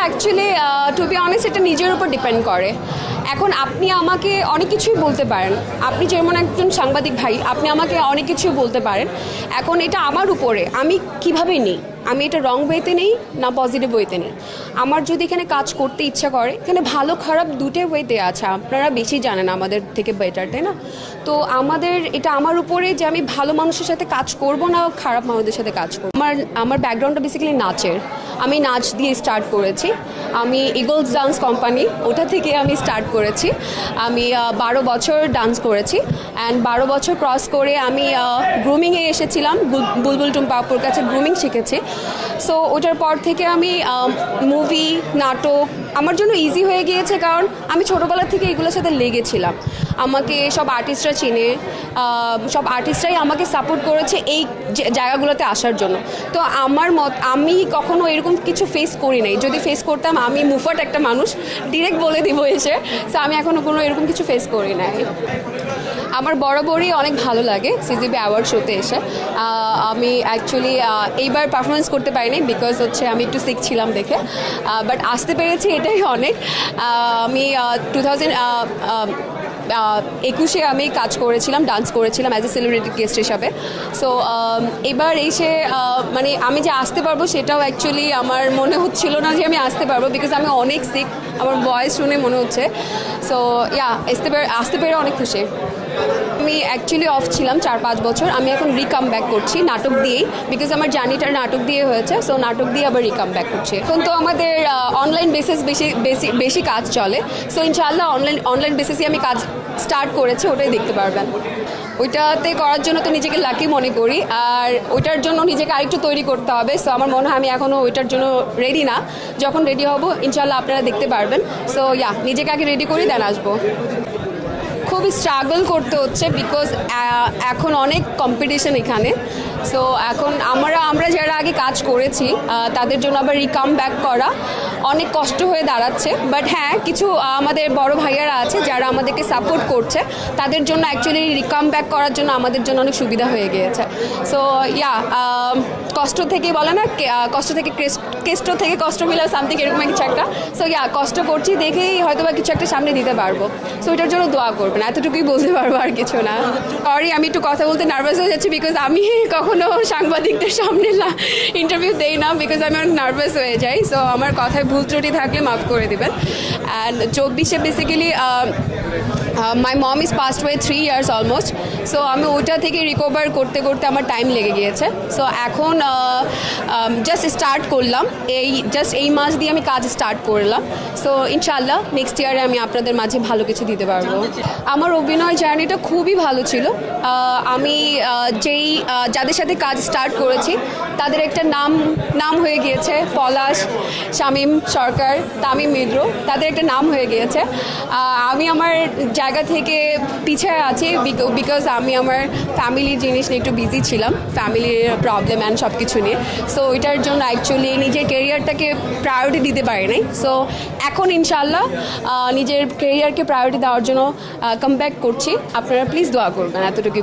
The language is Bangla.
অ্যাকচুয়ালি টু বি অনেস্ট এটা নিজের উপর ডিপেন্ড করে। এখন আপনি আমাকে অনেক কিছুই বলতে পারেন, আপনি যেমন একজন সাংবাদিক ভাই, আপনি আমাকে অনেক কিছুই বলতে পারেন। এখন এটা আমার উপরে আমি কিভাবে নিই, আমি এটা রং ওয়েতে নেই না পজিটিভ ওয়েতে নেই। আমার যদি এখানে কাজ করতে ইচ্ছা করে, এখানে ভালো খারাপ দুটো ওয়েতে আছে, আপনারা বেশি জানেন আমাদের থেকে বেটার, তাই না? তো এটা আমার উপরে যে আমি ভালো মানুষের সাথে কাজ করব না খারাপ মানুষদের সাথে কাজ করব। আমার ব্যাকগ্রাউন্ডটা বেসিক্যালি নাচের, আমি নাচ দিয়ে স্টার্ট করেছি। আমি ইগলস ডান্স কোম্পানি, ওটা থেকে আমি স্টার্ট করেছি। আমি 12 বছর ডান্স করেছি অ্যান্ড 12 বছর ক্রস করে আমি গ্রুমিংয়ে এসেছিলাম, বুলবুল টুম্পাপুর কাছে গ্রুমিং শিখেছি। সো ওটার পর থেকে আমি মুভি, নাটক আমার জন্য ইজি হয়ে গিয়েছে, কারণ আমি ছোটোবেলা থেকে এগুলোর সাথে লেগেছিলাম। আমাকে সব আর্টিস্টরা চিনে, সব আর্টিস্টরাই আমাকে সাপোর্ট করেছে এই জায়গাগুলোতে আসার জন্য। তো আমি কখনো এরকম কিছু ফেস করি নাই। যদি ফেস করতাম, আমি মুফাট একটা মানুষ, ডিরেক্ট বলে দিব এসে। সো আমি এখনও কোনো এরকম কিছু ফেস করি নাই। আমার বরাবরই অনেক ভালো লাগে সিজিবি অ্যাওয়ার্ড শোতে এসে। আমি অ্যাকচুয়ালি এইবার পারফরমেন্স করতে পারিনি, বিকজ হচ্ছে আমি একটু সিক ছিলাম দেখে, বাট আসতে পেরেছি, এটাই অনেক। আমি 2021 আমি কাজ করেছিলাম, ডান্স করেছিলাম অ্যাজ এ সেলিব্রিটি গেস্ট হিসাবে। সো এবার এসে মানে আমি যে আসতে পারবো সেটাও অ্যাকচুয়ালি আমার মনে হচ্ছিল না যে আমি আসতে পারবো, বিকজ আমি অনেক সিক, আমার ভয়েস শুনে মনে হচ্ছে। সো আসতে পেরে অনেক খুশি। আমি অ্যাকচুয়ালি অফ ছিলাম 4-5 বছর, আমি এখন রিকাম ব্যাক করছি নাটক দিয়েই, বিকজ আমার জার্নিটা নাটক দিয়ে হয়েছে। সো নাটক দিয়ে আবার রিকাম ব্যাক করছি। এখন তো আমাদের অনলাইন বেসিস বেশি কাজ চলে। সো ইনশাআল্লাহ অনলাইন বেসিসে আমি কাজ স্টার্ট করেছি, ওটাই দেখতে পারবেন। ওইটাতে করার জন্য তো নিজেকে লাকি মনে করি, আর ওইটার জন্য নিজেকে আরেকটু তৈরি করতে হবে। সো আমার মনে হয় আমি এখনও ওইটার জন্য রেডি না। যখন রেডি হব ইনশাআল্লাহ আপনারা দেখতে পারবেন। সো নিজেকে আগে রেডি করি, দেন আসবো। খুবই স্ট্রাগল করতে হচ্ছে, বিকজ এখন অনেক কম্পিটিশন এখানে। সো এখন আমরা যারা আগে কাজ করেছি তাদের জন্য আবার রিকাম ব্যাক করা অনেক কষ্ট হয়ে দাঁড়াচ্ছে। বাট হ্যাঁ, কিছু আমাদের বড় ভাইয়ারা আছে যারা আমাদেরকে সাপোর্ট করছে, তাদের জন্য অ্যাকচুয়ালি রিকাম ব্যাক করার জন্য আমাদের জন্য অনেক সুবিধা হয়ে গিয়েছে। সো কষ্ট থেকে বলে না, কষ্ট থেকে কেষ্ট থেকে কষ্ট মিলা সামথিং, এরকম কিছু একটা। সো কষ্ট করছি দেখেই হয়তো বা কিছু একটা সামনে দিতে পারবো। সো এটার জন্য দোয়া করবেন, এতটুকুই বলতে পারবো, আর কিছু না। সরি, আমি একটু কথা বলতে নার্ভাস হয়ে যাচ্ছি, বিকজ আমি কখনো সাংবাদিকদের সামনে ইন্টারভিউ দেই না, বিকজ আমি অনেক নার্ভাস হয়ে যাই। সো আমার কথায় ভুল ত্রুটি থাকলে মাফ করে দেবেন। অ্যান্ড 24-এ basically my mom is passed away 3 years almost. So আমি ওইটা থেকে রিকভার করতে করতে আমার টাইম লেগে গিয়েছে। সো এখন জাস্ট স্টার্ট করলাম, এই মাস দিয়ে আমি কাজ স্টার্ট করলাম। সো ইনশাআল্লাহ নেক্সট ইয়ারে আমি আপনাদের মাঝে ভালো কিছু দিতে পারবো। আমার অভিনয় জার্নিটা খুবই ভালো ছিল। আমি যাদের সাথে কাজ স্টার্ট করেছি তাদের একটা নাম হয়ে গিয়েছে, পলাশ, শামীম সরকার, তামিম মিদ্র, তাদের একটা নাম হয়ে গিয়েছে। আমি আমার জায়গা থেকে পিছিয়ে আছি, বিকজ আমি আমার ফ্যামিলির জিনিস নিয়ে একটু বিজি ছিলাম, ফ্যামিলির প্রবলেম অ্যান্ড সব কিছু নিয়ে। সো ওইটার জন্য অ্যাকচুয়ালি নিজের কেরিয়ারটাকে প্রায়োরিটি দিতে পারি নাই। সো এখন ইনশাআল্লাহ নিজের কেরিয়ারকে প্রায়োরিটি দেওয়ার জন্য কাম ব্যাক করছি। আপনারা প্লিজ দোয়া করবেন, এতটুকু।